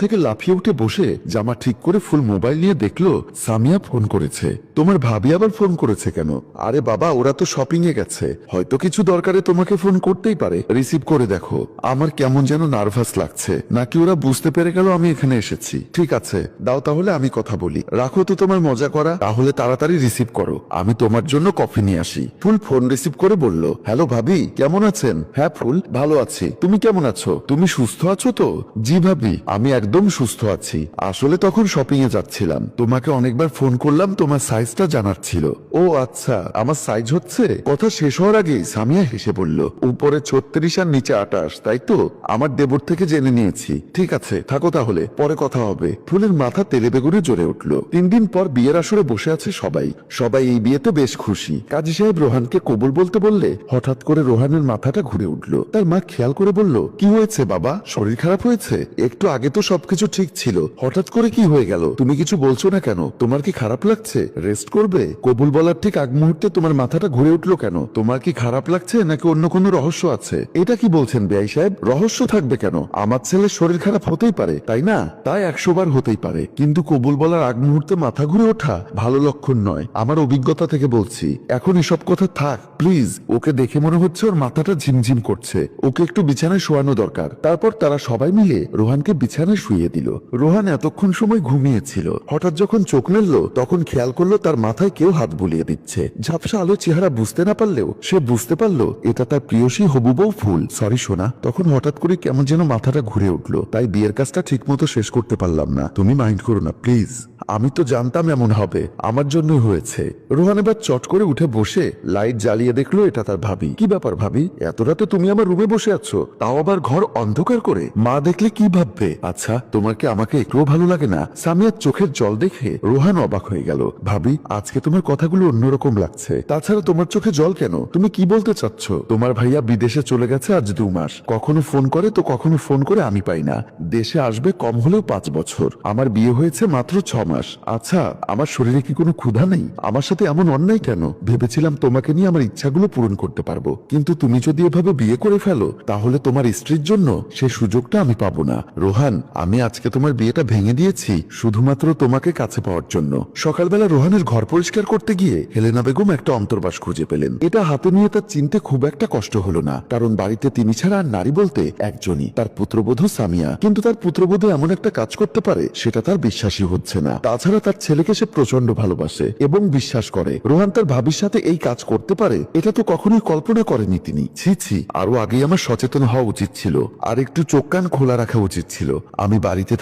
থেকে লাফিয়ে উঠে বসে জামা ঠিক করে ফুল মোবাইল নিয়ে দেখলো সামিয়া ফোন করেছে। তোমার ভাবি আবার ফোন করেছে কেন? আরে বাবা, ওরা তো শপিং এ গেছে, হয়তো কিছু দরকারে তোমাকে ফোন করতেই পারে। রিসিভ করে দেখো। আমার কেমন যেন নার্ভাস লাগছে, নাকি ওরা বুঝতে পেরে গেল আমি এখানে এসেছি। ঠিক আছে, দাও তাহলে আমি কথা বলি। রাখো তো তোমার মজা করা, তাহলে তাড়াতাড়ি রিসিভ করো, আমি তোমার জন্য কফি নিয়ে আসি। ফুল ফোন রিসিভ করে বলল, হ্যালো ভাবি, কেমন আছেন? হ্যাঁ ফুল, ভালো আছি। তুমি কেমন আছো? তুমি সুস্থ আছো তো? জি ভাবি, আমি একদম সুস্থ আছি। আসলে তখন শপিং এ যাচ্ছিলাম, তোমাকে অনেকবার ফোন করলাম, তোমার সাইজটা জানার ছিল। ও আচ্ছা, আমার সাইজ হচ্ছে? কথা শেষ হওয়ার আগেই সামিয়া হেসে বলল, উপরে 36 আর নিচে 28, তাই তো? আমার দেবর থেকে জেনে নিয়েছি। ঠিক আছে, থাকো তাহলে, পরে কথা হবে। ফুলের মাথা তেলে বেগুনে জ্বলে উঠল। 3 দিন পর বিয়ের আসরে বসে আছে সবাই। সবাই এই বিয়েতে বেশ খুশি। কাজী সাহেব রোহানকে কবুল বলতে বললে হঠাৎ করে রোহানের মাথাটা ঘুরে উঠল। তার মা খেয়াল করে বলল, কি হয়েছে বাবা, শরীর খারাপ হয়েছে? একটু আগে তো সবকিছু ঠিক ছিল, হঠাৎ করে কি হয়ে গেল? তুমি কিছু বলছো না কেন? তোমার কি খারাপ লাগছে? রেস্ট করবে? কবুল বলার ঠিক আগ মুহূর্তে তোমার মাথাটা ঘুরে উঠলো কেন? তোমার কি খারাপ লাগছে নাকি অন্য কোনো রহস্য আছে? এটা কি বলছেন বেআই সাহেব? রহস্য থাকবে কেন? আমার ছেলের শরীর খারাপ হতেই পারে, তাই না? তাই 100 বার হতেই পারে, কিন্তু কবুল বলার আগ মুহূর্তে মাথা ঘুরে ওঠা ভালো লক্ষণ নয়। আমার অভিজ্ঞতা থেকে বলছি। এখন এসব কথা থাক প্লিজ। ওকে দেখে মনে হচ্ছে ওর মাথাটা ঝিমঝিম করছে, ওকে একটু বিছানায় শোয়ানো দরকার। তারপর তারা সবাই মিলে রোহানকে বিছানায় শুইয়ে দিল। রোহান এতক্ষণ সময় ঘুমিয়েছিল। হঠাৎ যখন চোখ মেলল তখন খেয়াল করলো তার মাথায় কেউ হাত বুলিয়ে দিচ্ছে। ঝাপসা আলো চেহারা বুঝতে না পারলেও সে বুঝতে পারলো এটা তার প্রিয়সী হবু বউ ফুল। সরি সোনা, তখন হঠাৎ করে কেমন যেন মাথাটা ঘুরে উঠলো, তাই বিয়ের কাজটা ঠিক মতো শেষ করতে পারলাম না। তুমি মাইন্ড করো না প্লিজ, আমি তো জানতাম এমন হবে, আমার জন্যই হয়েছে। রোহান এবার চট করে উঠে বসে লাইট জ্বালিয়ে দেখলো এটা তার ভাবি। কি ব্যাপার ভাবি, এত রাতে তুমি আমার রুমে বসে আছো, তাও আবার ঘর অন্ধকার করে? মা দেখলে কি ভাববে? আচ্ছা, তোমার কি আমাকে একটুও ভালো লাগে না? সামিয়ার চোখের জল দেখে রোহান অবাক হয়ে গেল। ভাবি, আজকে তোমার কথাগুলো অন্যরকম লাগছে। তাছাড়া তোমার চোখে জল কেন? তুমি কি বলতে চাচ্ছ? তোমার ভাইয়া বিদেশে চলে গেছে আজ 2 মাস। কখনো ফোন করে তো কখনো ফোন করে আমি পাই না। দেশে আসবে কম হলেও 5 বছর। আমার বিয়ে হয়েছে মাত্র 6 মাস। আচ্ছা, আমার শরীরে কি কোনো ক্ষুধা নেই? আমার সাথে এমন অন্যায় কেন? ভেবেছিলাম তোমাকে নিয়ে আমার ইচ্ছাগুলো পূরণ করতে পারবো, কিন্তু তুমি যদি এভাবে বিয়ে করে ফেলো তাহলে তোমার স্ত্রীর জন্য সে সুযোগটা আমি পাবো না। রোহান, আমি আজকে তোমার বিয়েটা ভেঙে দিয়েছি শুধুমাত্র তোমাকে কাছে পাওয়ার জন্য। সকালবেলা রোহানের ঘর পরিষ্কার করতে গিয়ে হেলেনা বেগম একটা অন্তর্বাস খুঁজে পেলেন। এটা হাতে নিয়ে তার চিনতে খুব একটা কষ্ট হলো না, কারণ বাড়িতে তিনি ছাড়া আর নারী বলতে একজনই, তার পুত্রবধূ সামিয়া। কিন্তু তার পুত্রবধূ এমন একটা কাজ করতে পারে সেটা তার বিশ্বাসই হচ্ছে না। তাছাড়া তার ছেলেকে সে প্রচন্ড ভালোবাসে এবং বিশ্বাস করে। রোহান তার ভাবির সাথে এই কাজ করতে পারে এটা তো কখনোই কল্পনা করেনি তিনি। ছি ছি, আরো আগেই আমার সচেতন হওয়া উচিত ছিল, আর একটু চোখ কান খোলা রাখা উচিত ছিল। আমি বাড়িতে